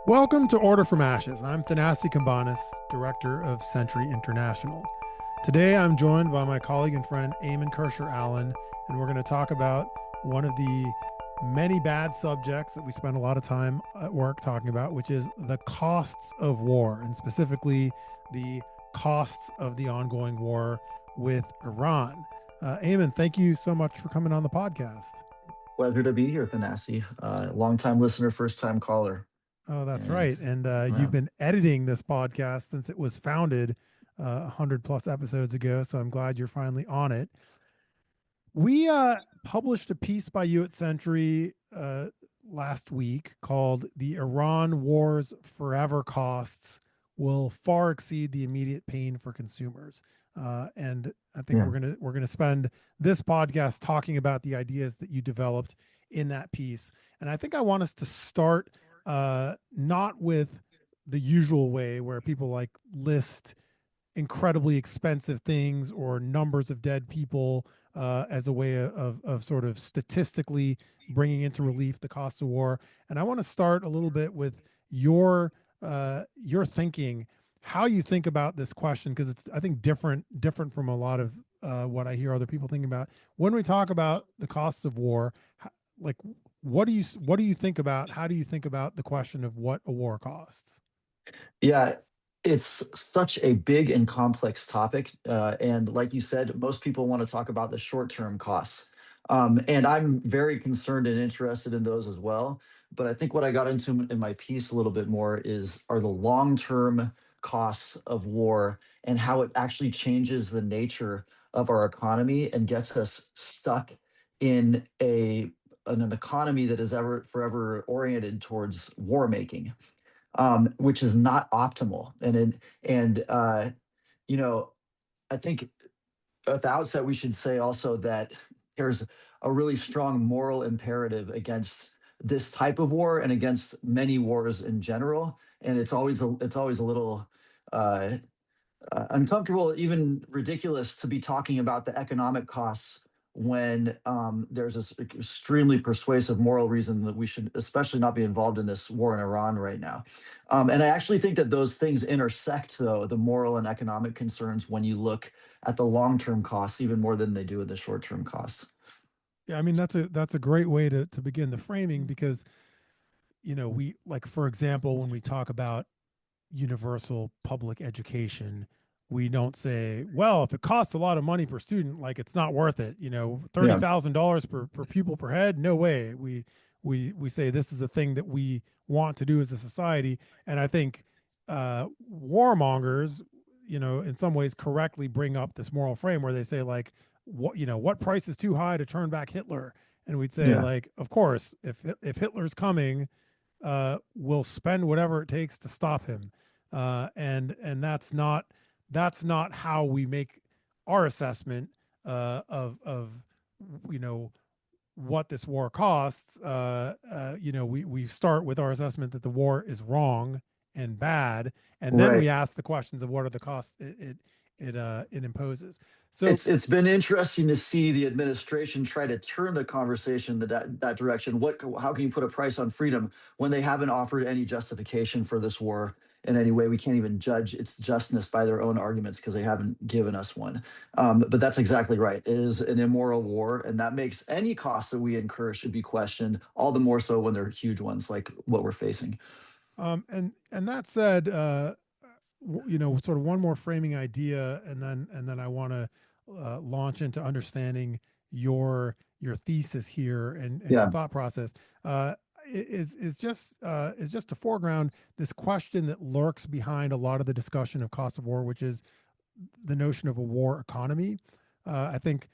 Welcome to Order from Ashes. I'm Thanasi Kambanis, Director of Century International. Today I'm joined by my colleague and friend Eamon Kirscher Allen, and we're going to talk about one of the many bad subjects that we spend a lot of time at work talking about, which is the costs of war, and specifically the costs of the ongoing war with Iran. Eamon, thank you so much for coming on the podcast. Pleasure to be here, Thanasi. Long-time listener, first-time caller. Oh, that's And right. And you've wow. been editing this podcast since it was founded 100 plus episodes ago. So I'm glad you're finally on it. We published a piece by you at Century last week called "The Iran War's Forever Costs Will Far Exceed the Immediate Pain for Consumers." And I think Yeah. we're gonna spend this podcast talking about the ideas that you developed in that piece. And I think I want us to start not with the usual way where people like list incredibly expensive things or numbers of dead people as a way of sort of statistically bringing into relief the cost of war. And I want to start a little bit with your thinking, how you think about this question, because it's I think different from a lot of what I hear other people thinking about when we talk about the costs of war. Like, what do you think about? How do you think about the question of what a war costs? Yeah, it's such a big and complex topic. And like you said, most people want to talk about the short-term costs. And I'm very concerned and interested in those as well. But I think what I got into in my piece a little bit more are the long-term costs of war and how it actually changes the nature of our economy and gets us stuck in an economy that is ever forever oriented towards war making, which is not optimal. And you know, I think at the outset we should say also that there's a really strong moral imperative against this type of war and against many wars in general. And it's always a little uh, uncomfortable, even ridiculous, to be talking about the economic costs when there's this extremely persuasive moral reason that we should especially not be involved in this war in Iran right now. And I actually think that those things intersect, though, the moral and economic concerns when you look at the long-term costs even more than they do at the short-term costs. Yeah, I mean that's a great way to begin the framing because we like, for example, when we talk about universal public education, we don't say, well, if it costs a lot of money per student, like it's not worth it. Yeah, $30,000 per pupil per head, no way. We say this is a thing that we want to do as a society, and I think warmongers, in some ways correctly bring up this moral frame where they say like, what price is too high to turn back Hitler? And we'd say yeah, like, of course, if Hitler's coming, we'll spend whatever it takes to stop him. And that's not how we make our assessment of you know what this war costs. We start with our assessment that the war is wrong and bad, and then we right. ask the questions of what are the costs it imposes. So It's been interesting to see the administration try to turn the conversation that direction. How can you put a price on freedom when they haven't offered any justification for this war in any way? We can't even judge its justness by their own arguments because they haven't given us one. But that's exactly right. It is an immoral war, and that makes any costs that we incur should be questioned. All the more so when they're huge ones like what we're facing. and that said, sort of one more framing idea, and then I want to launch into understanding your thesis here and your Yeah, thought process. Is just to foreground this question that lurks behind a lot of the discussion of cost of war, which is the notion of a war economy. I think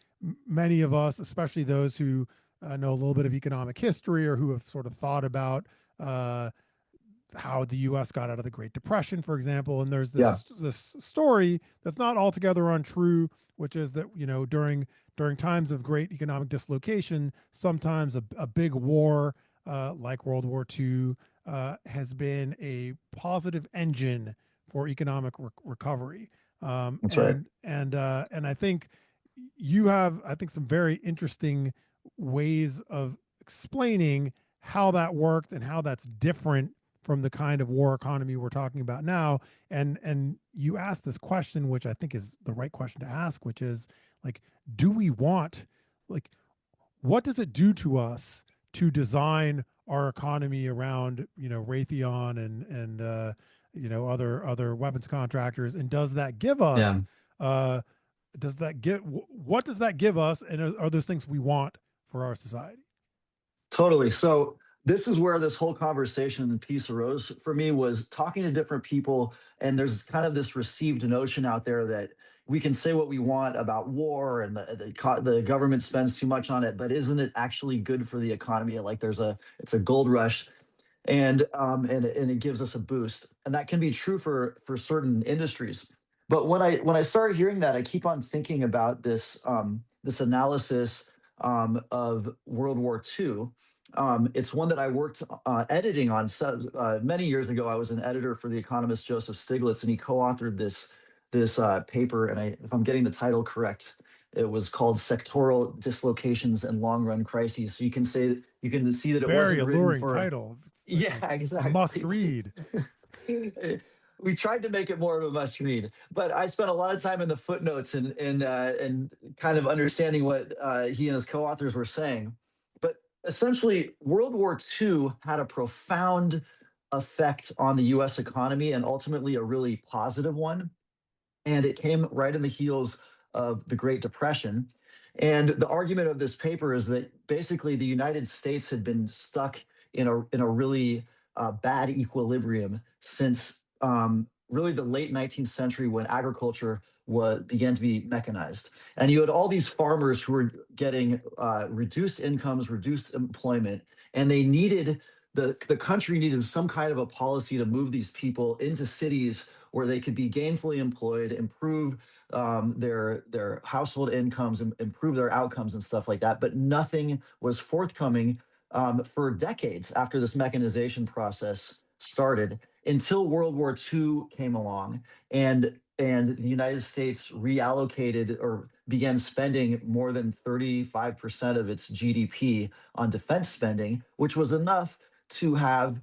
many of us, especially those who know a little bit of economic history or who have sort of thought about uh, how the U.S. got out of the Great Depression, for example. And there's yeah, this story that's not altogether untrue, which is that during times of great economic dislocation, sometimes a big war like World War II has been a positive engine for economic recovery. that's right. And I think you have, I think, some very interesting ways of explaining how that worked and how that's different from the kind of war economy we're talking about now. And you asked this question, which I think is the right question to ask, which is like, do we want, like, what does it do to us to design our economy around, Raytheon and other weapons contractors, and does that give Yeah. us does that give what does that give us, and are those things we want for our society? Totally. So this is where this whole conversation and piece arose for me, was talking to different people. And there's kind of this received notion out there that we can say what we want about war and the government spends too much on it, but isn't it actually good for the economy? Like it's a gold rush, and it gives us a boost, and that can be true for certain industries. But when I started hearing that, I keep on thinking about this analysis of World War II. It's one that I worked editing on many years ago. I was an editor for the economist Joseph Stiglitz, and he co-authored this paper. And if I'm getting the title correct, it was called "Sectoral Dislocations and Long Run Crises." So you can see that it Very wasn't written alluring for. title. It's Yeah, like a must exactly. read. We tried to make it more of a must read, but I spent a lot of time in the footnotes and kind of understanding what he and his co-authors were saying. But essentially, World War II had a profound effect on the U.S. economy, and ultimately a really positive one. And it came right in the heels of the Great Depression. And the argument of this paper is that basically the United States had been stuck in a really bad equilibrium since really the late 19th century, when agriculture began to be mechanized. And you had all these farmers who were getting reduced incomes, reduced employment, and the country needed some kind of a policy to move these people into cities where they could be gainfully employed, improve their household incomes, and improve their outcomes and stuff like that. But nothing was forthcoming for decades after this mechanization process started, until World War II came along, and the United States reallocated or began spending more than 35% of its GDP on defense spending, which was enough to have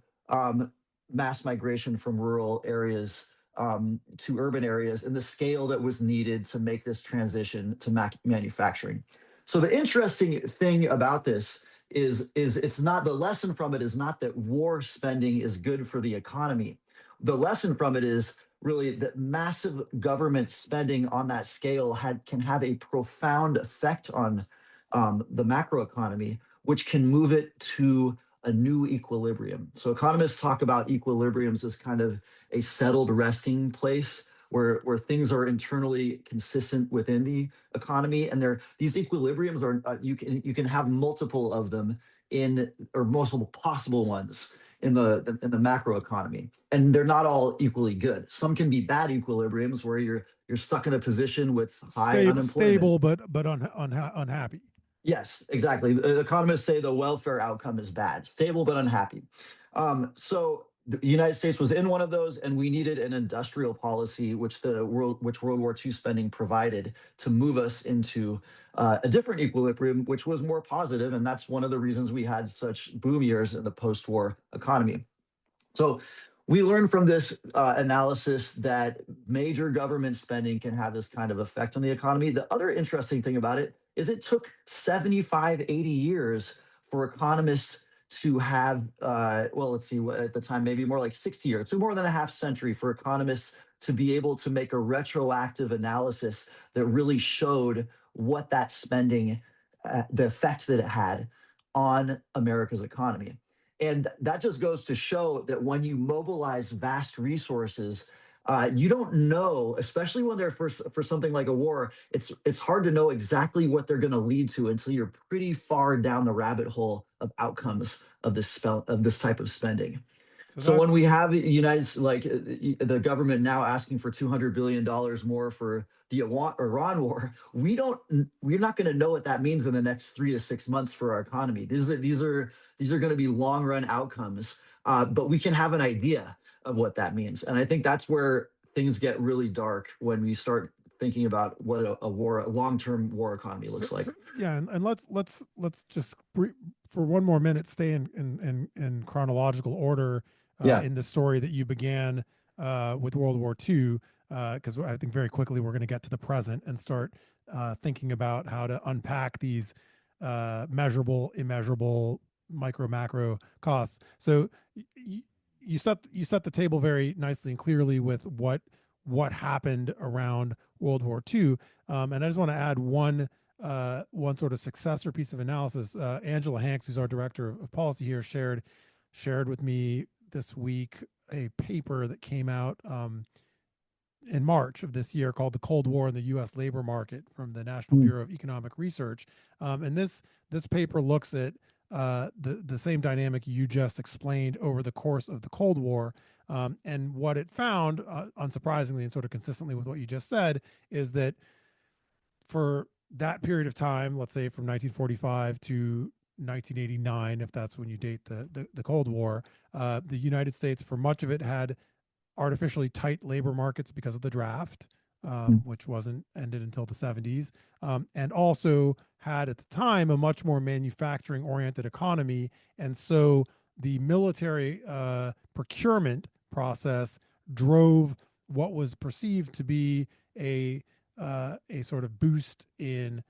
mass migration from rural areas to urban areas in the scale that was needed to make this transition to manufacturing. So the interesting thing about this is it's not, the lesson from it is not that war spending is good for the economy. The lesson from it is really that massive government spending on that scale can have a profound effect on the macroeconomy, which can move it to a new equilibrium. So economists talk about equilibriums as kind of a settled resting place where things are internally consistent within the economy, and these equilibriums are you can have multiple of them or multiple possible ones in the macro economy, and they're not all equally good. Some can be bad equilibriums where you're stuck in a position with high unemployment. Stable, but unhappy. Yes, exactly. The economists say the welfare outcome is bad, stable but unhappy. So the United States was in one of those, and we needed an industrial policy, which World War II spending provided, to move us into a different equilibrium, which was more positive, and that's one of the reasons we had such boom years in the post-war economy. So we learned from this analysis that major government spending can have this kind of effect on the economy. The other interesting thing about it is it took 75, 80 years for economists to have, well, let's see, at the time, maybe more like 60 years. It took more than a half century for economists to be able to make a retroactive analysis that really showed what that spending, the effect that it had on America's economy. And that just goes to show that when you mobilize vast resources, you don't know, especially when they're for something like a war. It's hard to know exactly what they're going to lead to until you're pretty far down the rabbit hole of outcomes of this type of spending. So So when that's we have the government now asking for $200 billion more for the Iran war, we're not going to know what that means in the next 3 to 6 months for our economy. These are going to be long run outcomes, but we can have an idea of what that means. And I think that's where things get really dark, when we start thinking about what a long term war economy looks like. yeah, and let's just for one more minute stay in chronological order Yeah. in the story that you began with World War II, because I think very quickly we're going to get to the present and start thinking about how to unpack these measurable, immeasurable, micro, macro costs. So you set the table very nicely and clearly with what happened around World War II. And I just want to add one sort of successor piece of analysis. Angela Hanks, who's our director of policy here, shared with me this week a paper that came out in March of this year called "The Cold War in the U.S. Labor Market" from the National Mm. Bureau of Economic Research. And this paper looks at the same dynamic you just explained over the course of the Cold War. And what it found, unsurprisingly and sort of consistently with what you just said, is that for that period of time, let's say from 1945 to 1989, if that's when you date the Cold War, the United States, for much of it, had artificially tight labor markets because of the draft, Mm. which wasn't ended until the 70s, and also had at the time a much more manufacturing oriented economy. And so the military procurement process drove what was perceived to be a sort of boost in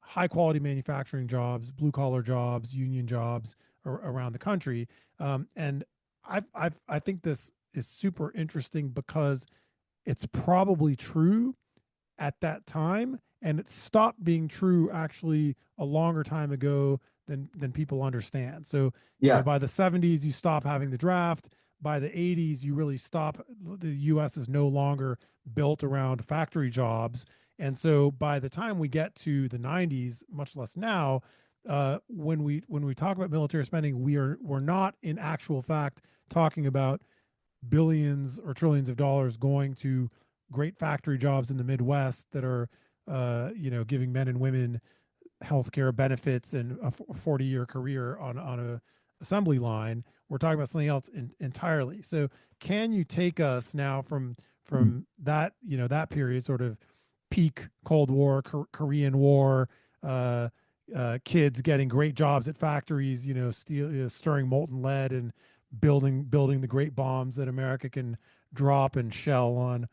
high quality manufacturing jobs, blue collar jobs, union jobs around the country. And I think this is super interesting because it's probably true at that time, and it stopped being true actually a longer time ago than people understand. So, Yeah. by the 70s you stop having the draft. By the 80s you really stop. The US is no longer built around factory jobs. And so by the time we get to the 90s, much less now, when we talk about military spending, we're not in actual fact talking about billions or trillions of dollars going to great factory jobs in the Midwest that are, giving men and women healthcare benefits and a 40-year career on a assembly line. We're talking about something else entirely. So, can you take us now Mm. from that that period, sort of peak Cold War, Korean War, uh, kids getting great jobs at factories, stirring molten lead and building the great bombs that America can drop and shell on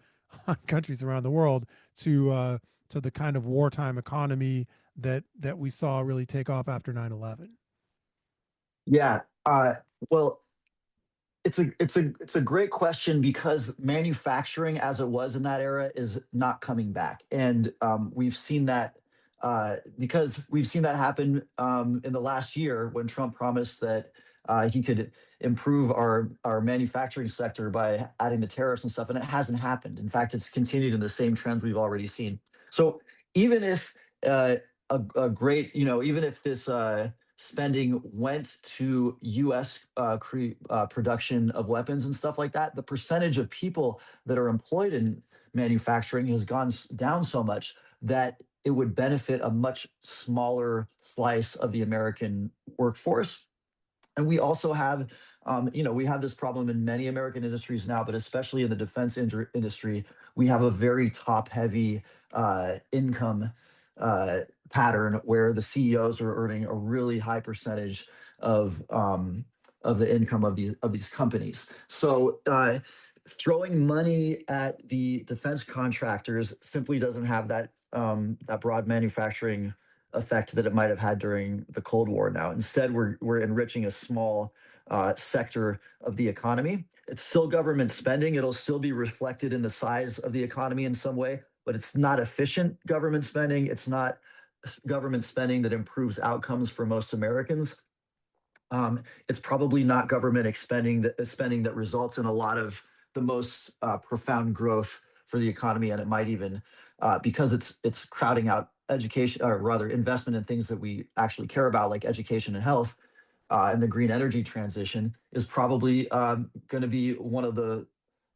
on countries around the world, to the kind of wartime economy that we saw really take off after 9/11. Yeah. Well, it's a great question because manufacturing as it was in that era is not coming back, and we've seen that because we've seen that happen in the last year when Trump promised that he could improve our manufacturing sector by adding the tariffs and stuff, and it hasn't happened. In fact, it's continued in the same trends we've already seen. So even if a great, even if this spending went to U.S. Production of weapons and stuff like that, the percentage of people that are employed in manufacturing has gone down so much that it would benefit a much smaller slice of the American workforce. And we also have, we have this problem in many American industries now, but especially in the defense industry, we have a very top-heavy income uh, pattern where the CEOs are earning a really high percentage of the income of these companies. So throwing money at the defense contractors simply doesn't have that broad manufacturing effect that it might have had during the Cold War. Now, instead, we're enriching a small sector of the economy. It's still government spending. It'll still be reflected in the size of the economy in some way, but it's not efficient government spending. It's not government spending that improves outcomes for most Americans. It's probably not government spending that results in a lot of the most profound growth for the economy, and it might even because it's crowding out education, or rather investment in things that we actually care about, like education and health. And the green energy transition is probably going to be one of the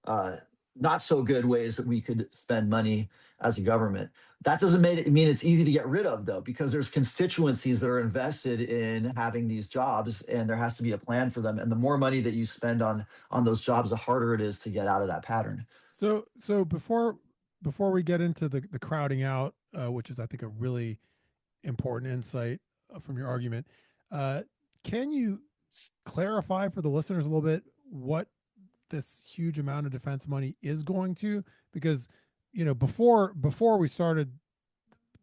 uh, not so good ways that we could spend money as a government. That doesn't mean it's easy to get rid of, though, because there's constituencies that are invested in having these jobs, and there has to be a plan for them. And the more money that you spend on those jobs, the harder it is to get out of that pattern. So before we get into the crowding out, which is I think a really important insight from your argument, uh, can you clarify for the listeners a little bit this huge amount of defense money is going to? Because before we started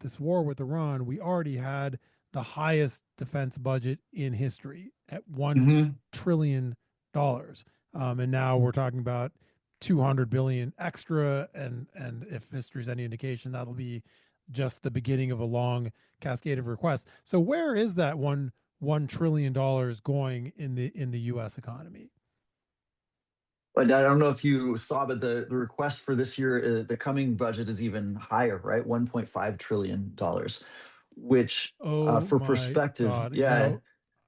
this war with Iran, we already had the highest defense budget in history at $1 trillion, and now we're talking about 200 billion extra, and if history's any indication, that'll be just the beginning of a long cascade of requests. So where is that $1 trillion going in the U.S. economy? But I don't know if you saw, but the request for this year, the coming budget is even higher, right? $1.5 trillion, which, Oh for my perspective, God! yeah.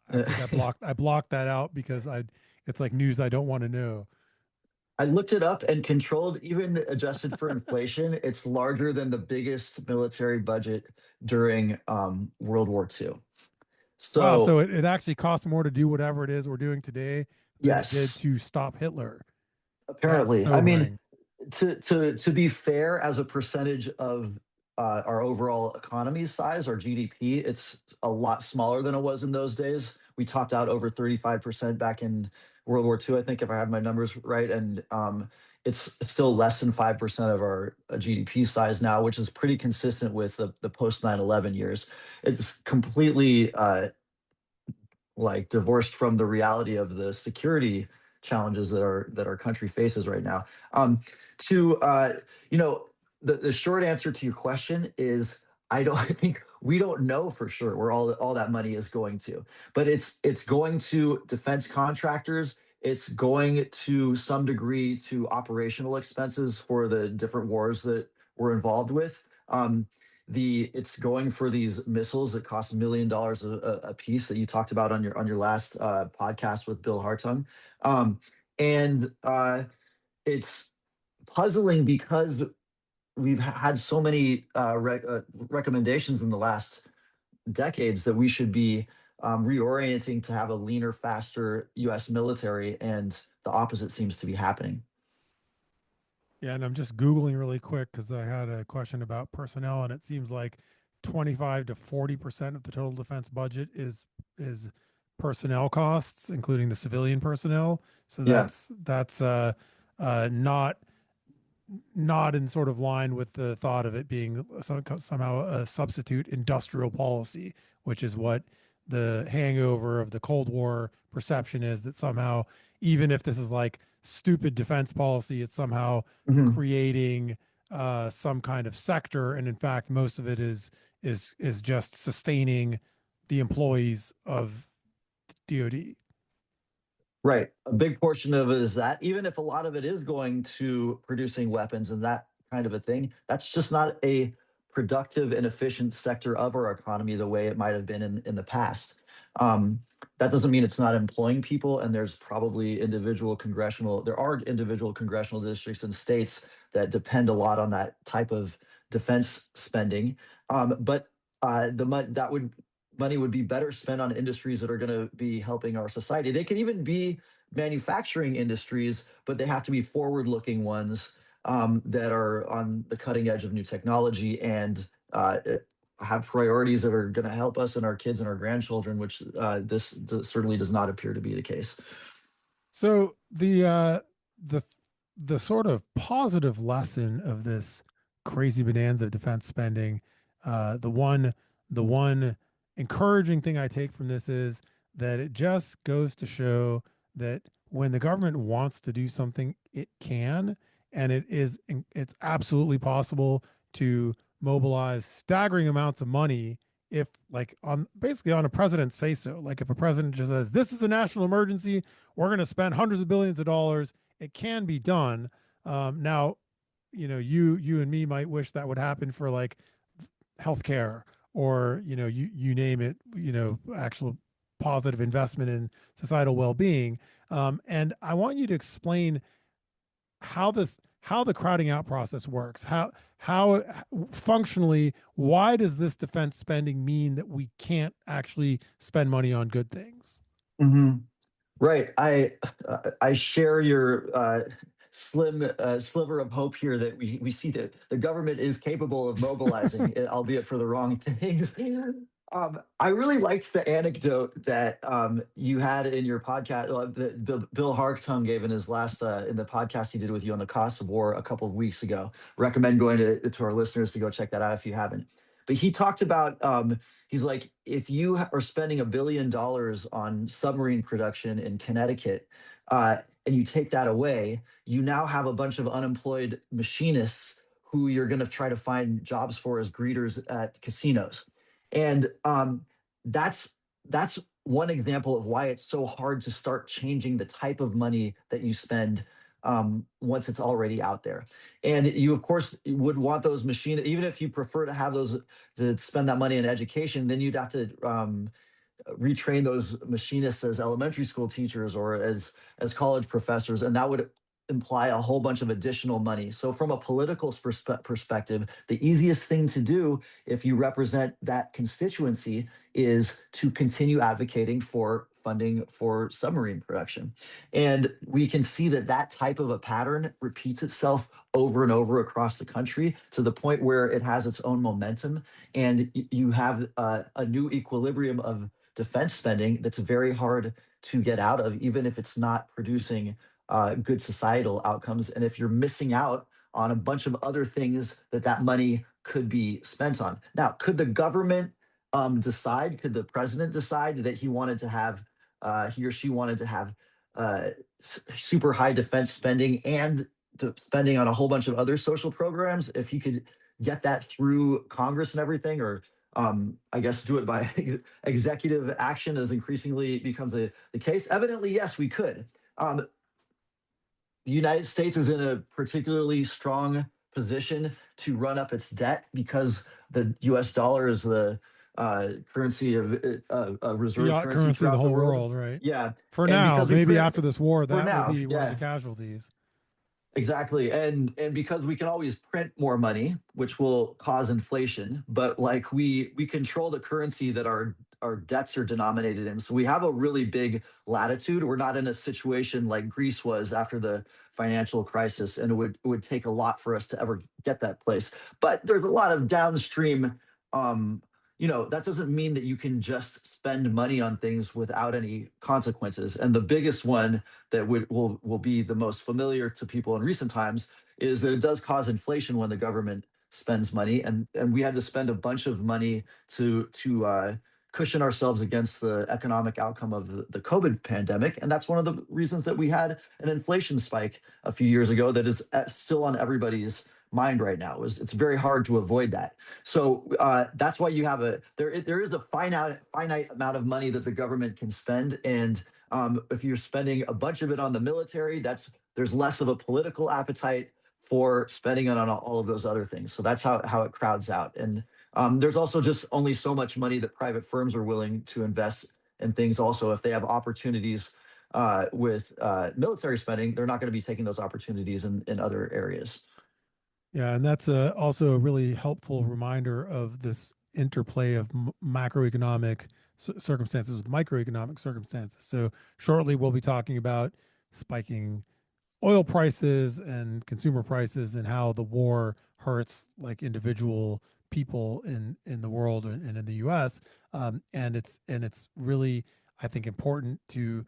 I think I blocked that out because I it's like news I don't want to know. I looked it up and controlled, even adjusted for inflation, it's larger than the biggest military budget during World War II. Wow, so So, it actually costs more to do whatever it is we're doing today than it did yes, to stop Hitler. That's apparently. I mean, sobering. to be fair, as a percentage of our overall economy size, our GDP, it's a lot smaller than it was in those days. We topped out over 35% back in World War II, I think, if I have my numbers right, and it's still less than 5% of our GDP size now, which is pretty consistent with the post 9/11 years. It's completely like divorced from the reality of the security challenges that our country faces right now. To you know, the short answer to your question is I don't. I think we don't know for sure where all that money is going to, but it's going to defense contractors. It's going to some degree to operational expenses for the different wars that we're involved with. It's going for these missiles that cost $1 million a piece that you talked about on your last podcast with Bill Hartung, and it's puzzling because we've had so many recommendations in the last decades that we should be reorienting to have a leaner, faster U.S. military, and the opposite seems to be happening. Yeah, and I'm just Googling really quick because I had a question about personnel, and it seems like 25 to 40% of the total defense budget is personnel costs, including the civilian personnel. So Yeah. that's not in sort of line with the thought of it being somehow a substitute industrial policy, which is what the hangover of the Cold War perception is, that somehow, even if this is like stupid defense policy, it's somehow Mhm. creating some kind of sector. And in fact, most of it is just sustaining the employees of DoD. Right. A big portion of it is that, even if a lot of it is going to producing weapons and that kind of a thing, that's just not a productive and efficient sector of our economy the way it might have been in the past. Um, that doesn't mean it's not employing people, and there are individual congressional districts and states that depend a lot on that type of defense spending. But that would money would be better spent on industries that are going to be helping our society. They can even be manufacturing industries, but they have to be forward-looking ones that are on the cutting edge of new technology and have priorities that are going to help us and our kids and our grandchildren, which certainly does not appear to be the case. So the the sort of positive lesson of this crazy bonanza of defense spending, the one encouraging thing I take from this is that it just goes to show that when the government wants to do something, it can, and it's absolutely possible to mobilize staggering amounts of money if, like, on basically on a president say so. Like, if a president just says this is a national emergency, we're going to spend hundreds of billions of dollars, it can be done. Now, you and me might wish that would happen for like healthcare, or you name it, actual positive investment in societal well-being. And I want you to explain how the crowding out process works. How functionally, why does this defense spending mean that we can't actually spend money on good things? Mhm. Right. I share your slim sliver of hope here that we see that the government is capable of mobilizing, albeit for the wrong things. I really liked the anecdote that you had in your podcast that Bill Hartung gave in his last in the podcast he did with you on the cost of war a couple of weeks ago. Recommend going to our listeners to go check that out if you haven't. But he talked about he's like, if you are spending $1 billion on submarine production in Connecticut, and you take that away, you now have a bunch of unemployed machinists who you're going to try to find jobs for as greeters at casinos. And that's one example of why it's so hard to start changing the type of money that you spend once it's already out there. And you, of course, would want those machine, even if you prefer to have those to spend that money in education, then you'd have to retrain those machinists as elementary school teachers or as college professors, and that would imply a whole bunch of additional money. So from a political perspective, the easiest thing to do if you represent that constituency is to continue advocating for funding for submarine production. And we can see that that type of a pattern repeats itself over and over across the country to the point where it has its own momentum, and you have a new equilibrium of defense spending that's very hard to get out of, even if it's not producing good societal outcomes. And if you're missing out on a bunch of other things that that money could be spent on. Now, could the government decide, could the president decide that he wanted to have, he or she wanted to have super high defense spending and spending on a whole bunch of other social programs if he could get that through Congress and everything, or I guess do it by executive action as increasingly becomes the case? Evidently, yes, we could. The United States is in a particularly strong position to run up its debt because the US dollar is the currency of reserve Fiat currency currency of the throughout the whole world. world, right? Yeah. For And now, because we maybe print after this war, for that will now, be one of the yeah. casualties. Exactly. And because we can always print more money, which will cause inflation, but like we control the currency that our debts are denominated in. So we have a really big latitude. We're not in a situation like Greece was after the financial crisis, and it would take a lot for us to ever get that place. But there's a lot of downstream that doesn't mean that you can just spend money on things without any consequences. And the biggest one that will be the most familiar to people in recent times is that it does cause inflation when the government spends money, and we had to spend a bunch of money to cushion ourselves against the economic outcome of the COVID pandemic. And that's one of the reasons that we had an inflation spike a few years ago that is still on everybody's mind right now. It's very hard to avoid that. So that's why you have there is a finite amount of money that the government can spend, and if you're spending a bunch of it on the military, there's less of a political appetite for spending it on all of those other things. So that's how it crowds out. And there's also just only so much money that private firms are willing to invest in things. Also, if they have opportunities with military spending, they're not going to be taking those opportunities in other areas. Yeah, and that's also a really helpful reminder of this interplay of macroeconomic circumstances with microeconomic circumstances. So shortly, we'll be talking about spiking oil prices and consumer prices and how the war hurts like individual people in the world and in the U.S. And it's really, I think, important to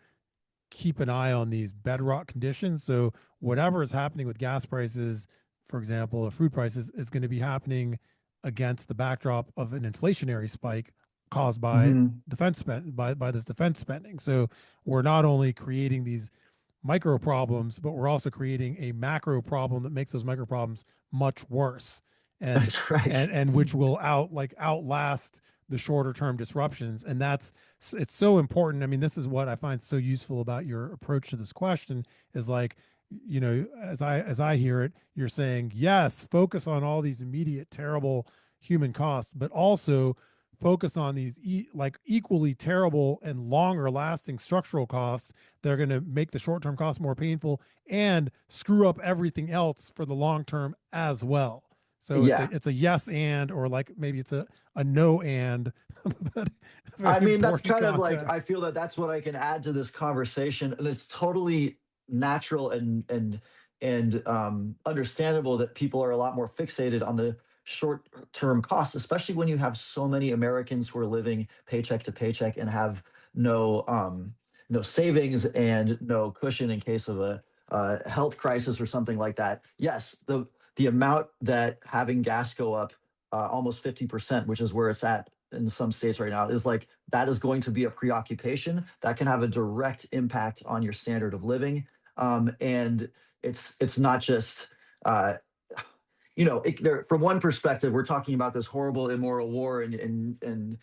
keep an eye on these bedrock conditions. So whatever is happening with gas prices, for example, or food prices, is going to be happening against the backdrop of an inflationary spike caused by Mhm. defense spend by this defense spending. So we're not only creating these micro problems, but we're also creating a macro problem that makes those micro problems much worse, and That's right. and which will outlast the shorter term disruptions. And it's so important. I mean, this is what I find so useful about your approach to this question is like, as I hear it, you're saying, yes, focus on all these immediate terrible human costs, but also focus on these like equally terrible and longer lasting structural costs that are going to make the short term costs more painful and screw up everything else for the long term as well. So it's a Yeah. it's a yes and, or like maybe it's a no and, but very I mean, that's important kind of like, I context. feel that that's what I can add to this conversation, and it's totally natural and understandable that people are a lot more fixated on the short-term costs, especially when you have so many Americans who are living paycheck to paycheck and have no savings and no cushion in case of a health crisis or something like that. Yes, the amount that having gas go up almost 50%, which is where it's at in some states right now, is like that is going to be a preoccupation that can have a direct impact on your standard of living. And it's not just uh, from one perspective, we're talking about this horrible, immoral war, and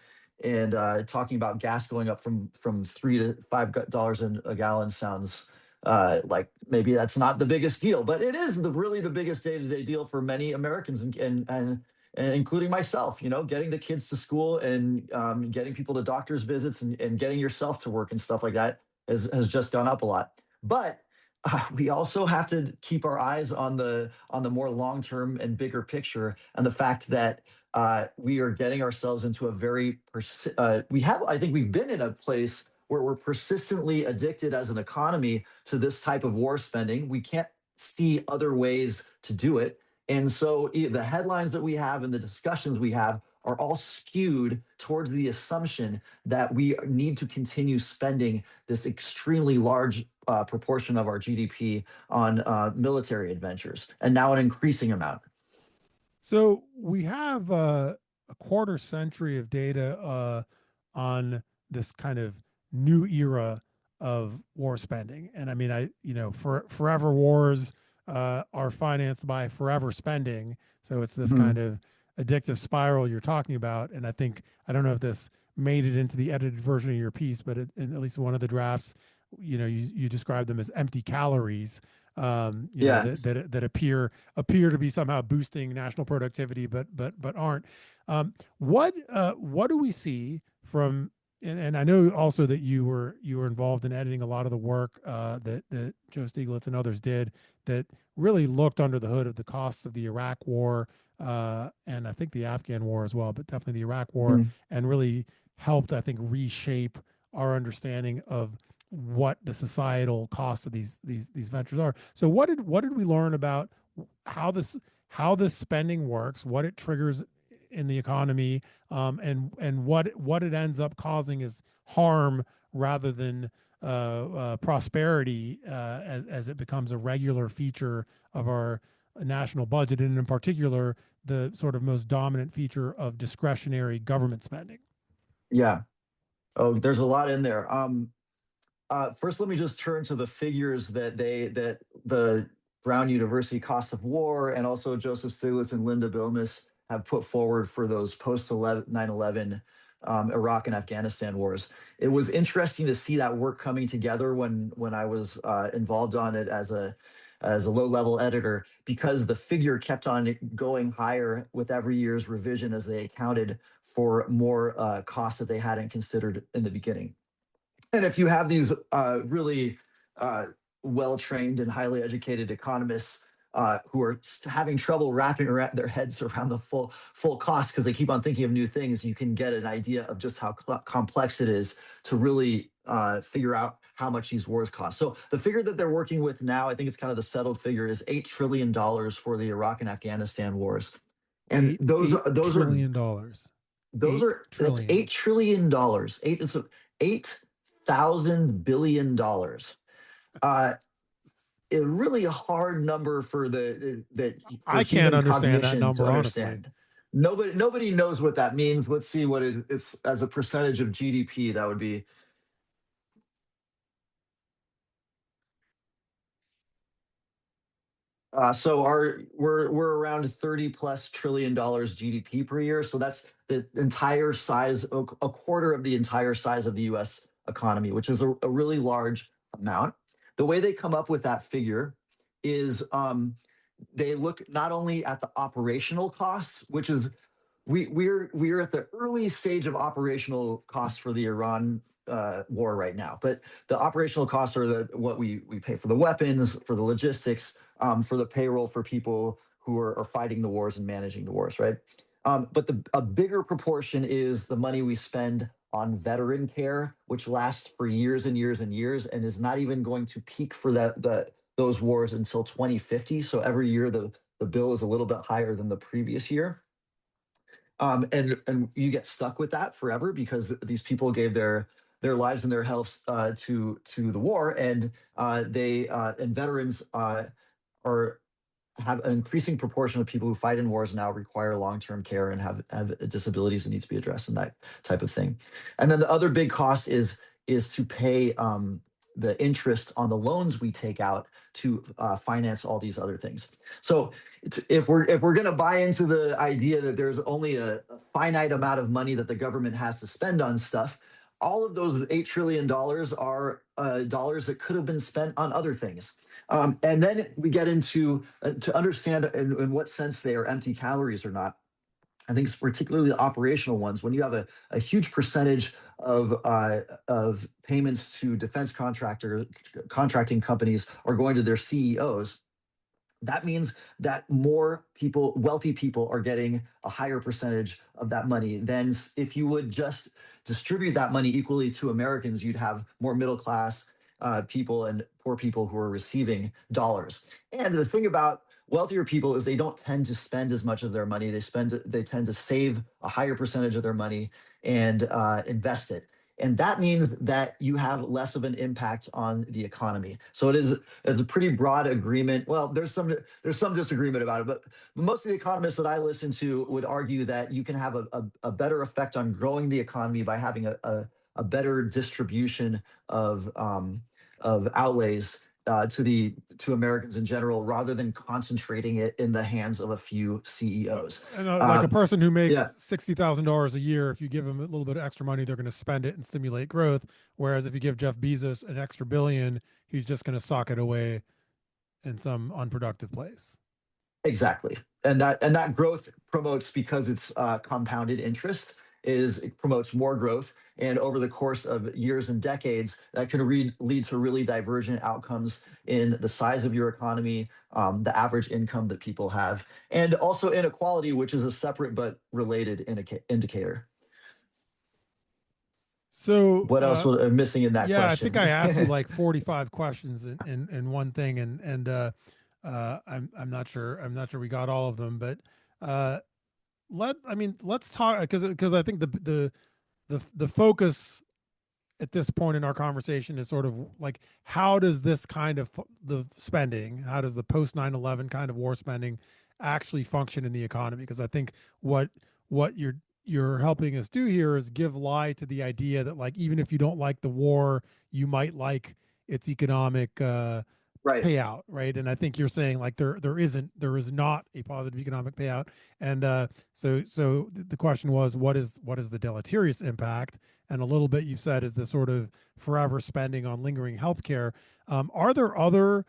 talking about gas going up from $3 to $5 a gallon sounds like maybe that's not the biggest deal, but it is really the biggest day to day deal for many Americans, and including myself. Getting the kids to school and getting people to doctors' visits and getting yourself to work and stuff like that has just gone up a lot. But we also have to keep our eyes on the more long term and bigger picture, and the fact that we are getting ourselves into a very I think we've been in a place where we're persistently addicted as an economy to this type of war spending. We can't see other ways to do it, and so the headlines that we have and the discussions we have are all skewed towards the assumption that we need to continue spending this extremely large proportion of our GDP on military adventures, and now an increasing amount. So we have a quarter century of data on this kind of new era of war spending, and I mean, forever wars are financed by forever spending. So it's this kind Mhm. of addictive spiral you're talking about, and I don't know if this made it into the edited version of your piece, but in at least one of the drafts, you describe them as empty calories. Yeah, That appear to be somehow boosting national productivity, but aren't. What do we see from? And I know also that you were involved in editing a lot of the work that Joe Stiglitz and others did that really looked under the hood of the costs of the Iraq War, and I think the Afghan War as well, but definitely the Iraq War, mhm, and really helped, I think, reshape our understanding of what the societal costs of these ventures are. So what did we learn about how this spending works, what it triggers in the economy, and what it ends up causing is harm rather than prosperity, as it becomes a regular feature of our national budget, and in particular the sort of most dominant feature of discretionary government spending. yeah. Oh, there's a lot in there. First, let me just turn to the figures that the Brown University cost of war and also Joseph Stiglitz and Linda Bilmes have put forward for those post 9/11 Iraq and Afghanistan wars. It was interesting to see that work coming together when I was involved on it as a low level editor, because the figure kept on going higher with every year's revision as they accounted for more costs that they hadn't considered in the beginning. And if you have these really well trained and highly educated economists who are having trouble wrapping around their heads around the full cost because they keep on thinking of new things, you can get an idea of just how complex it is to really figure out how much these wars cost. So the figure that they're working with now, I think it's kind of the settled figure, is $8 trillion for the Iraq and Afghanistan wars. And eight eight trillion dollars eight that's trillion $8 trillion. It's 8,000 billion dollars. Uh, a really hard number for for I can't human understand that cognition to number, honestly. understand. Nobody knows what that means. Let's see what it's as a percentage of GDP. That would be so our we're around 30 plus trillion dollars GDP per year. So that's the entire size, a quarter of the entire size of the US economy, which is a really large amount. The way they come up with that figure is they look not only at the operational costs, which is we're at the early stage of operational costs for the Iran war right now. But the operational costs are what we pay for the weapons, for the logistics, for the payroll for people who are fighting the wars and managing the wars, right? But a bigger proportion is the money we spend on veteran care, which lasts for years and years and years, and is not even going to peak for those wars until 2050. So every year the bill is a little bit higher than the previous year. And you get stuck with that forever because these people gave their lives and their health to the war, and they and veterans are have an increasing proportion of people who fight in wars now require long-term care and have disabilities that need to be addressed and that type of thing. And then the other big cost is to pay the interest on the loans we take out to finance all these other things. So if we're going to buy into the idea that there's only a finite amount of money that the government has to spend on stuff, all of those $8 trillion are dollars that could have been spent on other things. And then we get into to understand in what sense they are empty calories or not. I think particularly the operational ones, when you have a huge percentage of payments to defense contracting companies are going to their CEOs, that means that more people, wealthy people, are getting a higher percentage of that money than if you would just distribute that money equally to Americans. You'd have more middle class people and poor people who are receiving dollars. And the thing about wealthier people is they don't tend to spend as much of their money. They tend to save a higher percentage of their money and invest it. And that means that you have less of an impact on the economy. So it's a pretty broad agreement. Well, there's some disagreement about it, but most of the economists that I listen to would argue that you can have a better effect on growing the economy by having a better distribution of outlays to Americans in general, rather than concentrating it in the hands of a few CEOs. And like a person who Yeah, makes $60,000 a year, if you give them a little bit of extra money, they're going to spend it and stimulate growth. Whereas if you give Jeff Bezos an extra billion, he's just going to sock it away in some unproductive place. exactly. And that growth promotes, because it's compounded interest, it promotes more growth. And over the course of years and decades, that can lead to really divergent outcomes in the size of your economy, the average income that people have, and also inequality, which is a separate but related indicator. So, What else was missing in that yeah, I think I question? asked you like 45 questions in one thing, I'm not sure we got all of them, but uh, let's talk, because I think the focus at this point in our conversation is sort of like, how does this kind of the spending, how does the post 9/11 kind of war spending actually function in the economy? Because I think what you're helping us do here is give lie to the idea that, like, even if you don't like the war, you might like its economic Right. payout, right? And I think you're saying like there is not a positive economic payout. And so the question was, what is the deleterious impact? And a little bit you've said is the sort of forever spending on lingering healthcare. Are there other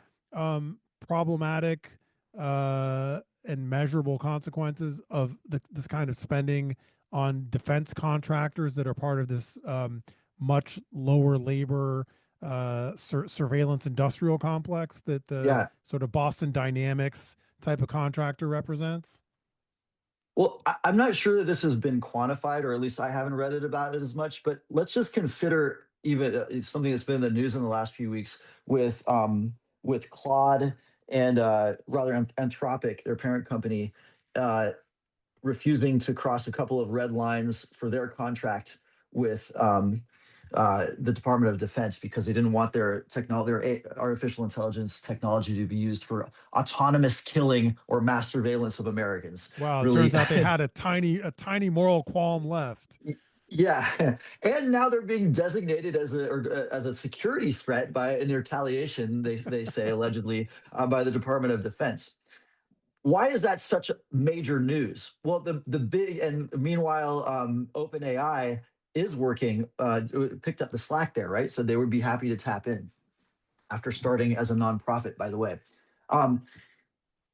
problematic and measurable consequences of this kind of spending on defense contractors that are part of this much lower labor surveillance industrial complex that the Yeah. sort of Boston Dynamics type of contractor represents? Well, I'm not sure that this has been quantified, or at least I haven't read it about it as much. But let's just consider even it's something that's been in the news in the last few weeks with Claude and rather Anthropic, their parent company, uh, refusing to cross a couple of red lines for their contract with the Department of Defense, because they didn't want their artificial intelligence technology to be used for autonomous killing or mass surveillance of Americans. Wow, it Really, turns out they had a tiny moral qualm left. yeah. And now they're being designated as a security threat by in retaliation. They say allegedly by the Department of Defense. Why is that such major news? Well, the big and meanwhile, OpenAI is working, picked up the slack there, right? So they would be happy to tap in after starting as a nonprofit, by the way. Um,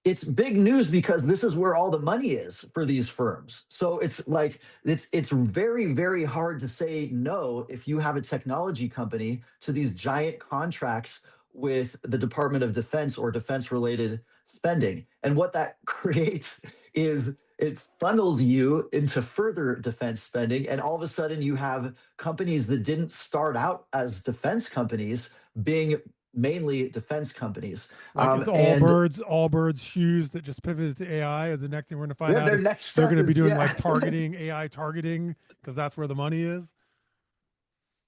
it's big news because this is where all the money is for these firms. So it's like it's very, very hard to say no if you have a technology company to these giant contracts with the Department of Defense or defense related spending. And what that creates is it funnels you into further defense spending. And all of a sudden you have companies that didn't start out as defense companies being mainly defense companies. Like it's And all birds shoes that just pivoted to AI. Is the next thing we're going to find out their is next they're going step to be is, doing yeah. like targeting, AI targeting, because that's where the money is.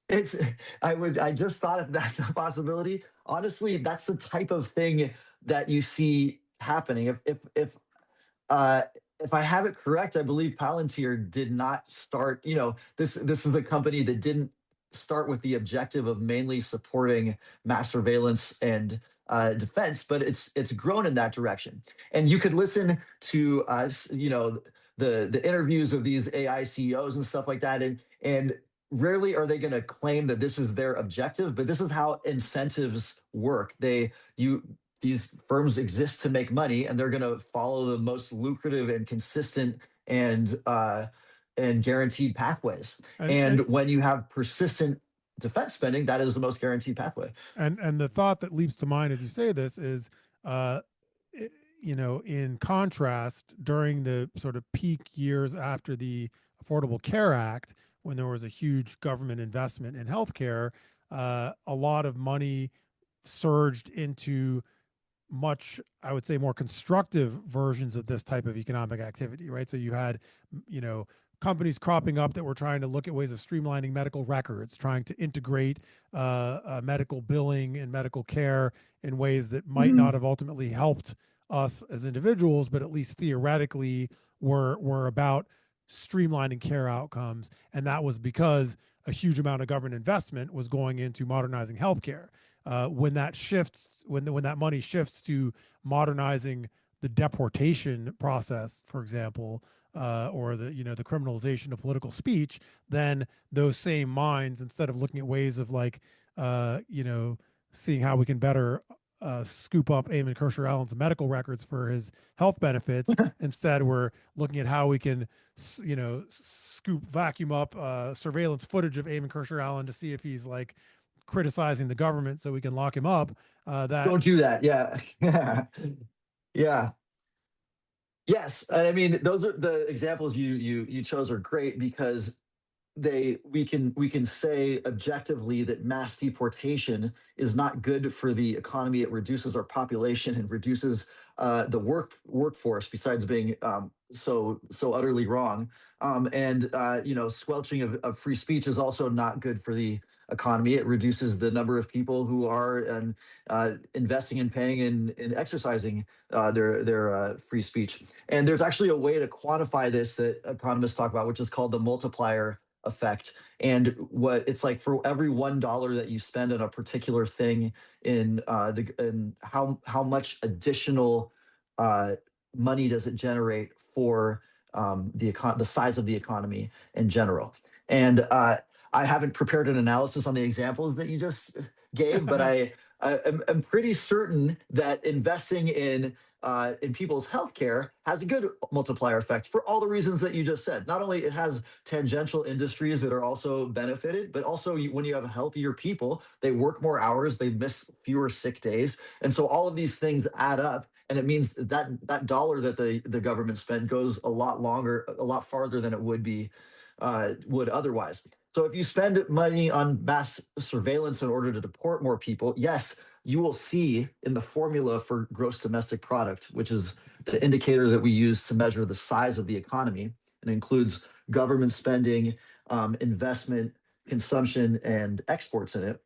It's I just thought if that's a possibility. Honestly, that's the type of thing that you see happening. Uh, if I have it correct, I believe Palantir did not start. This is a company that didn't start with the objective of mainly supporting mass surveillance and defense, but it's grown in that direction. And you could listen to the interviews of these AI CEOs and stuff like that, and rarely are they going to claim that this is their objective, but this is how incentives work. You these firms exist to make money, and they're going to follow the most lucrative and consistent and guaranteed pathways. And And and when you have persistent defense spending, that is the most guaranteed pathway. and the thought that leaps to mind as you say this is, uh, in contrast, during the sort of peak years after the Affordable Care Act, when there was a huge government investment in healthcare, a lot of money surged into much, I would say, more constructive versions of this type of economic activity, right? So you had, you know, companies cropping up that were trying to look at ways of streamlining medical records, trying to integrate medical billing and medical care in ways that might not Mhm. have ultimately helped us as individuals, but at least theoretically were about streamlining care outcomes. And that was because a huge amount of government investment was going into modernizing healthcare. When that money shifts to modernizing the deportation process, for example, or the criminalization of political speech, then those same minds, instead of looking at ways of like, uh, you know, seeing how we can better scoop up Eamon Kershaw Allen's medical records for his health benefits, instead we're looking at how we can, scoop vacuum up surveillance footage of Eamon Kershaw Allen to see if he's like criticizing the government so we can lock him up. That Don't do that. Yeah. Yeah. Yes. I mean, those are the examples you chose are great because we can say objectively that mass deportation is not good for the economy. It reduces our population and reduces the workforce. Besides being so utterly wrong, and squelching of free speech is also not good for the economy. It reduces the number of people who are investing and paying and exercising their free speech. And there's actually a way to quantify this that economists talk about, which is called the multiplier effect. And what it's like for every $1 that you spend on a particular thing in how much additional uh, money does it generate for the size of the economy in general. And I haven't prepared an analysis on the examples that you just gave, but I'm pretty certain that investing in people's healthcare has a good multiplier effect for all the reasons that you just said. Not only it has tangential industries that are also benefited, but also when you have healthier people, they work more hours, they miss fewer sick days, and so all of these things add up. And it means that dollar that the government spent goes a lot farther than it would otherwise. So if you spend money on mass surveillance in order to deport more people, yes, you will see in the formula for gross domestic product, which is the indicator that we use to measure the size of the economy, and includes government spending, investment, consumption, and exports in it.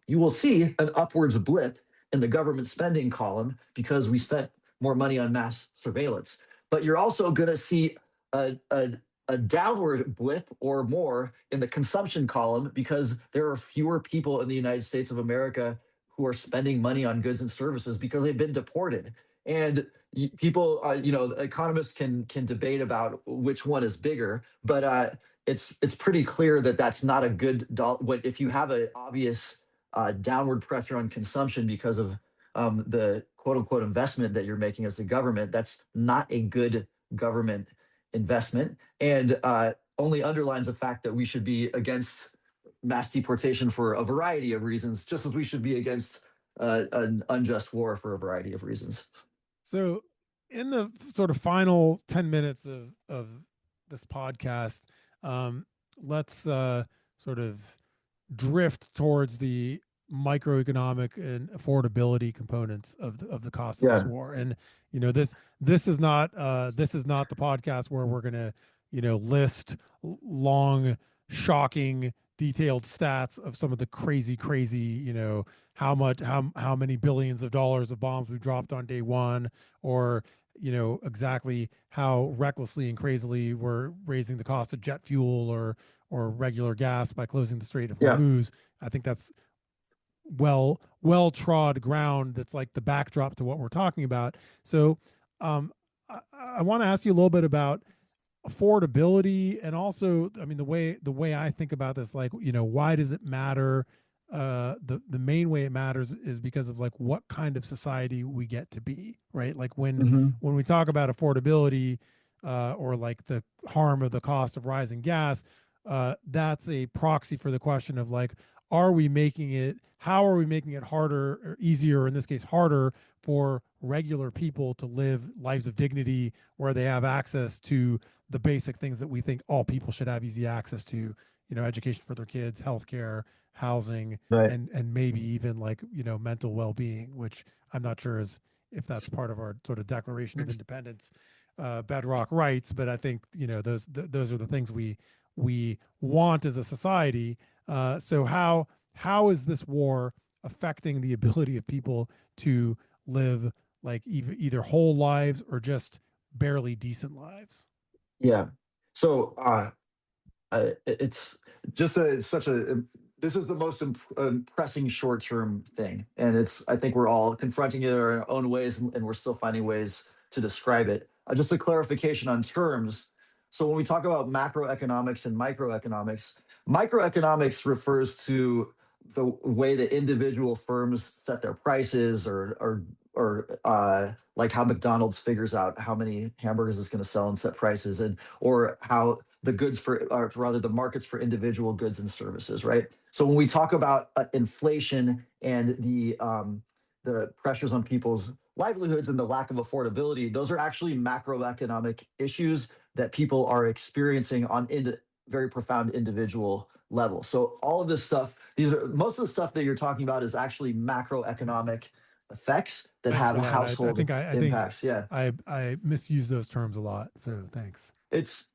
You will see an upwards blip in the government spending column because we spent more money on mass surveillance. But you're also going to see a downward blip or more in the consumption column because there are fewer people in the United States of America who are spending money on goods and services because they've been deported. And people, economists can debate about which one is bigger, but it's pretty clear that that's not a good. If you have an obvious downward pressure on consumption because of the quote unquote investment that you're making as a government, that's not a good government investment, and only underlines the fact that we should be against mass deportation for a variety of reasons, just as we should be against an unjust war for a variety of reasons. So, in the sort of final 10 minutes of this podcast, let's sort of drift towards the microeconomic and affordability components of the cost of this Yeah. war. And this is not the podcast where we're gonna list long, shocking, detailed stats of some of the crazy how many billions of dollars of bombs we dropped on day one, or exactly how recklessly and crazily we're raising the cost of jet fuel or regular gas by closing the Strait of Yeah. Hormuz. I think that's well trod ground. That's like the backdrop to what we're talking about. So I want to ask you a little bit about affordability, and also, I mean, the way I think about this, like, why does it matter? The main way it matters is because of like what kind of society we get to be, right? Like Hmm. when we talk about affordability, or like the harm of the cost of rising gas, that's a proxy for the question of like, how are we making it harder or easier, or in this case harder, for regular people to live lives of dignity where they have access to the basic things that we think all people should have easy access to, education for their kids, healthcare, housing, Right. and maybe even like, mental well-being, which I'm not sure is if that's part of our sort of Declaration of Independence bedrock rights. But I think those are the things we want as a society. So how is this war affecting the ability of people to live like either whole lives or just barely decent lives? Yeah. So it's just such a this is the most pressing short term thing, and it's I think we're all confronting it in our own ways, and we're still finding ways to describe it. Just a clarification on terms. So when we talk about macroeconomics and microeconomics refers to the way that individual firms set their prices, or like how McDonald's figures out how many hamburgers it's going to sell and set prices, and or how the goods for, or rather the markets for individual goods and services, right? So when we talk about inflation and the pressures on people's livelihoods and the lack of affordability, those are actually macroeconomic issues that people are experiencing on very profound individual level. So all of this stuff, these are most of the stuff that you're talking about is actually macroeconomic effects that Thanks have for that. I household think I think impacts. Yeah. I misuse those terms a lot. So thanks. It's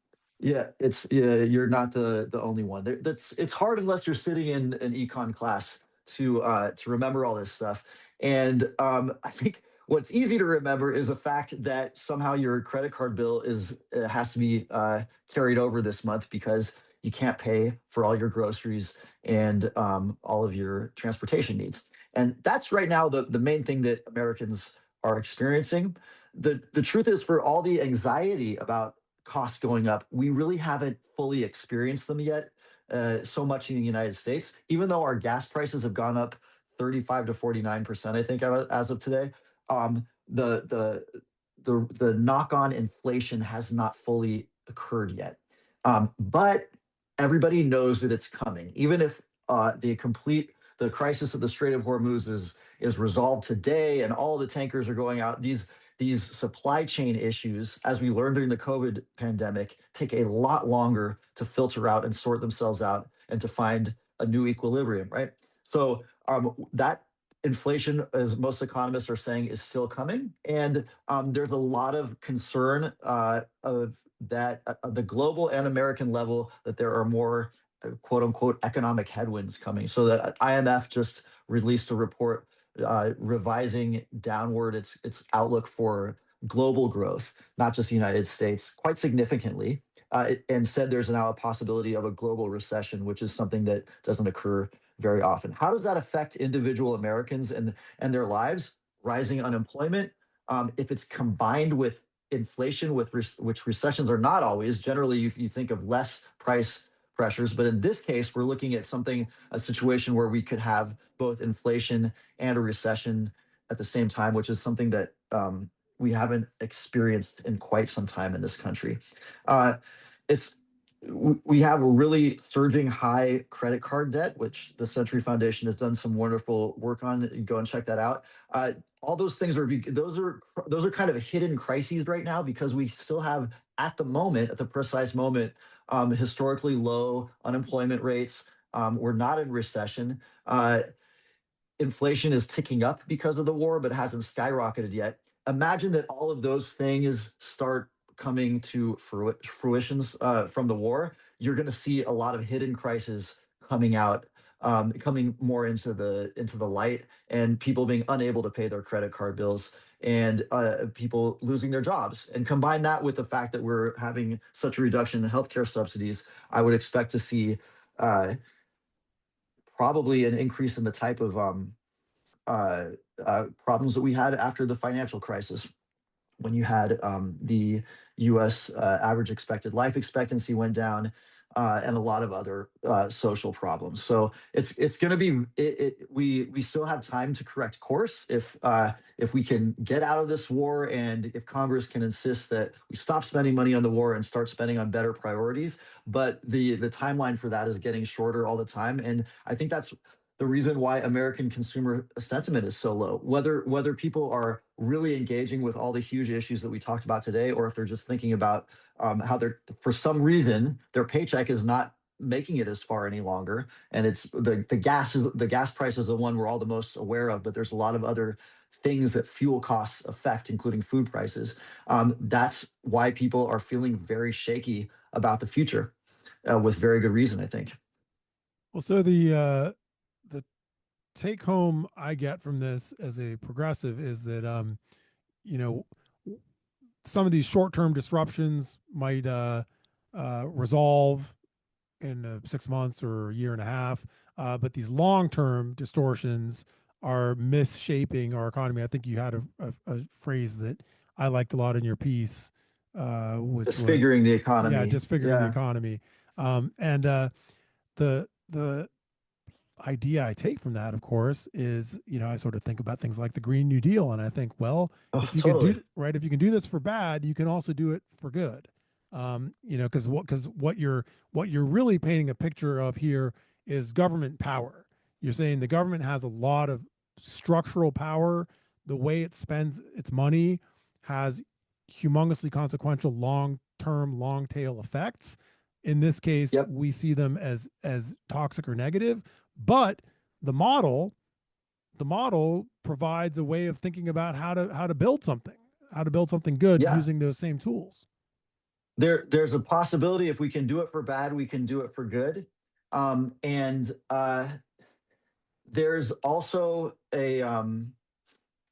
yeah, you're not the only one. That's it's hard unless you're sitting in an econ class to remember all this stuff. And I think what's easy to remember is the fact that somehow your credit card bill is has to be carried over this month because you can't pay for all your groceries and all of your transportation needs. And that's right now the main thing that Americans are experiencing. The truth is, for all the anxiety about costs going up, we really haven't fully experienced them yet. So much in the United States, even though our gas prices have gone up 35 to 49%, I think, as of today. The knock on inflation has not fully occurred yet. But everybody knows that it's coming. Even if the crisis of the Strait of Hormuz is resolved today and all the tankers are going out, these supply chain issues, as we learned during the COVID pandemic, take a lot longer to filter out and sort themselves out and to find a new equilibrium, right? So that inflation, as most economists are saying, is still coming, and there's a lot of concern of that the global and American level that there are more quote unquote economic headwinds coming. So the IMF just released a report revising downward its outlook for global growth, not just the United States, quite significantly, and said there's now a possibility of a global recession, which is something that doesn't occur very often. How does that affect individual Americans and their lives? Rising unemployment, if it's combined with inflation, which recessions are not always. Generally, you think of less price pressures, but in this case, we're looking at a situation where we could have both inflation and a recession at the same time, which is something that we haven't experienced in quite some time in this country. Uh, it's we have a really surging high credit card debt, which the Century Foundation has done some wonderful work on. You go and check that out. All those things those are kind of hidden crises right now because we still have at the precise moment, historically low unemployment rates. We're not in recession. inflation is ticking up because of the war, but hasn't skyrocketed yet. Imagine that all of those things start coming to fruitions from the war. You're going to see a lot of hidden crises coming out, coming more into the light, and people being unable to pay their credit card bills, and people losing their jobs. And combine that with the fact that we're having such a reduction in healthcare subsidies, I would expect to see uh, probably an increase in the type of uh, problems that we had after the financial crisis, when you had the U.S. Average expected life expectancy went down, and a lot of other social problems. So it's going to be we still have time to correct course if we can get out of this war, and if Congress can insist that we stop spending money on the war and start spending on better priorities. But the timeline for that is getting shorter all the time, and I think that's the reason why American consumer sentiment is so low. Whether people are really engaging with all the huge issues that we talked about today, or if they're just thinking about how they're, for some reason, their paycheck is not making it as far any longer, and it's the gas price is the one we're all the most aware of, but there's a lot of other things that fuel costs affect, including food prices. That's why people are feeling very shaky about the future, with very good reason, I think. Well, so the take home I get from this as a progressive is that you know some of these short term disruptions might resolve in 6 months or a year and a half, but these long term distortions are misshaping our economy. I think you had a phrase that I liked a lot in your piece, which was, Disfiguring the yeah, economy. disfiguring the Yeah. economy. And the idea I take from that, of course, is, I sort of think about things like the Green New Deal, and I think, well, Oh, if you can totally. right, if you can do this for bad, you can also do it for good. Because what you're really painting a picture of here is government power. You're saying the government has a lot of structural power. The way it spends its money has humongously consequential long term, long tail effects. In this case, Yep. we see them as toxic or negative, but the model the model provides a way of thinking about how to build something good Yeah. using those same tools. There's a possibility, if we can do it for bad, we can do it for good. And there's also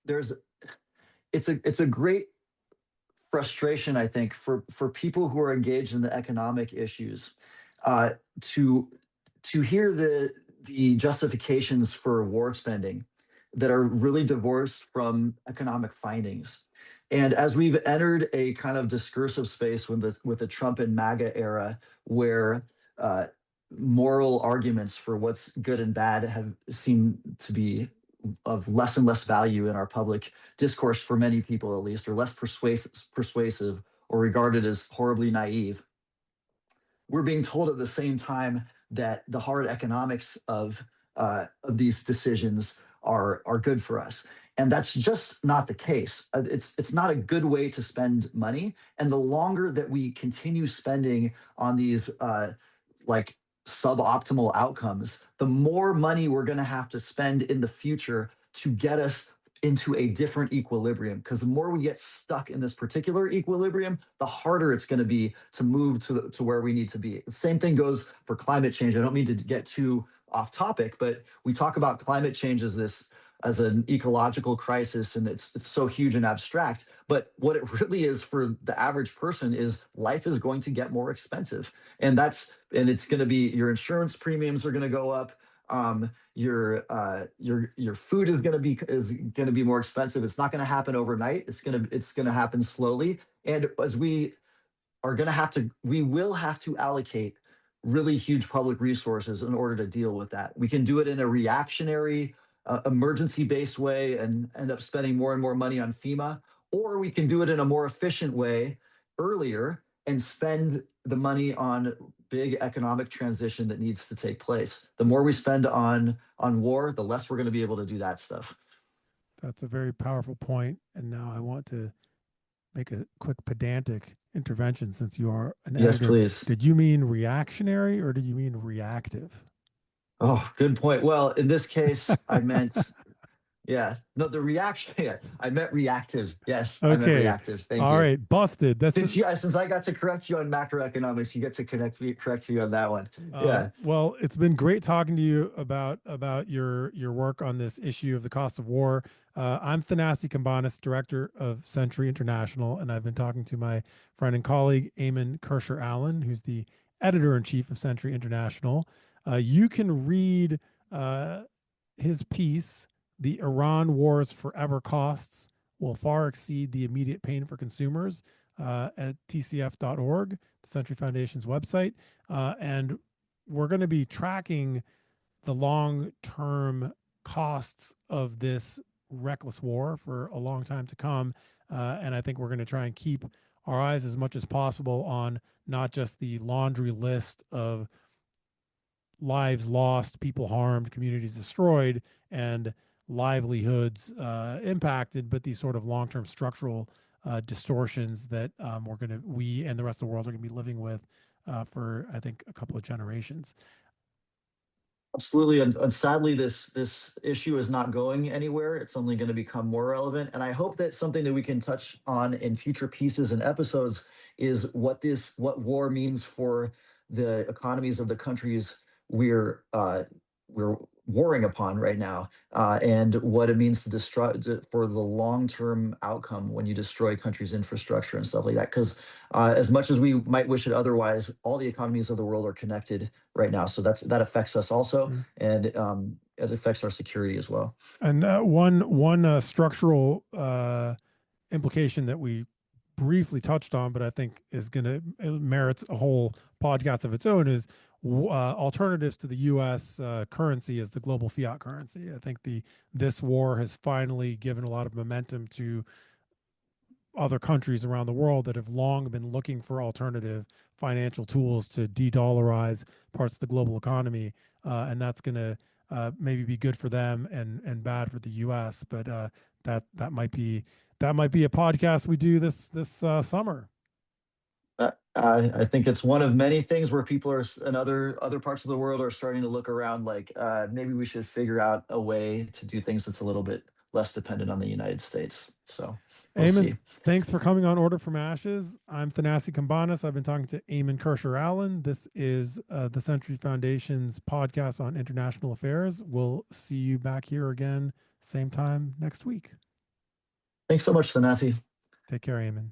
there's it's a great frustration, I think, for people who are engaged in the economic issues, uh, to hear the justifications for war spending that are really divorced from economic findings. And as we've entered a kind of discursive space with the Trump and MAGA era, where uh, moral arguments for what's good and bad have seemed to be of less and less value in our public discourse, for many people at least, or less persuasive, or regarded as horribly naive, we're being told at the same time that the hard economics of these decisions are good for us. And that's just not the case. It's not a good way to spend money. And the longer that we continue spending on these like suboptimal outcomes, the more money we're going to have to spend in the future to get us into a different equilibrium. Because the more we get stuck in this particular equilibrium, the harder it's going to be to move to where we need to be. The same thing goes for climate change. I don't mean to get too off topic, but we talk about climate change as this as an ecological crisis, and it's so huge and abstract. But what it really is for the average person is life is going to get more expensive, and it's going to be, your insurance premiums are going to go up. Your food is going to be more expensive. It's not going to happen overnight. It's going to happen slowly. And as we will have to allocate really huge public resources in order to deal with that. We can do it in a reactionary, emergency based way and end up spending more and more money on FEMA, or we can do it in a more efficient way earlier and spend the money on big economic transition that needs to take place. The more we spend on war, the less we're going to be able to do that stuff. That's a very powerful point. And now I want to make a quick pedantic intervention since you are an Yes, editor. please. Did you mean reactionary or did you mean reactive? Oh, good point. Well, in this case, I meant, yeah, no, the reaction. Yeah, I meant reactive. Yes, I meant Okay. reactive. Thank All you. right. Busted. That's Since I got to correct you on macroeconomics, you get to correct me on that one. Yeah, well, it's been great talking to you about your work on this issue of the cost of war. I'm Thanasi Kambanis, director of Century International, and I've been talking to my friend and colleague Eamon Kirscher Allen, who's the editor in chief of Century International. You can read uh, his piece, "The Iran War's Forever Costs Will Far Exceed the Immediate Pain for Consumers," at tcf.org, the Century Foundation's website. And we're going to be tracking the long term costs of this reckless war for a long time to come. And I think we're going to try and keep our eyes as much as possible on not just the laundry list of lives lost, people harmed, communities destroyed, and livelihoods impacted, but these sort of long term structural distortions that we and the rest of the world are going to be living with for, I think, a couple of generations. absolutely. And sadly, this issue is not going anywhere. It's only going to become more relevant. And I hope that something that we can touch on in future pieces and episodes is what war means for the economies of the countries we're warring upon right now, and what it means to destroy for the long term outcome when you destroy countries' infrastructure and stuff like that. Because as much as we might wish it otherwise, all the economies of the world are connected right now. So that affects us also, Mm. and it affects our security as well. And one structural implication that we briefly touched on, but I think is going to merits a whole podcast of its own is alternatives to the U.S. Currency as the global fiat currency. I think the this war has finally given a lot of momentum to other countries around the world that have long been looking for alternative financial tools to de-dollarize parts of the global economy, and that's going to maybe be good for them and bad for the U.S. But that might be a podcast we do this summer. I think it's one of many things where people are in other parts of the world are starting to look around like maybe we should figure out a way to do things that's a little bit less dependent on the United States. So we'll Eamon, see. thanks for coming on Order from Ashes. I'm Thanasi Kambanis. I've been talking to Eamon Kirscher Allen. This is the Century Foundation's podcast on international affairs. We'll see you back here again, same time next week. Thanks so much, Sanati. Take care, Eamon.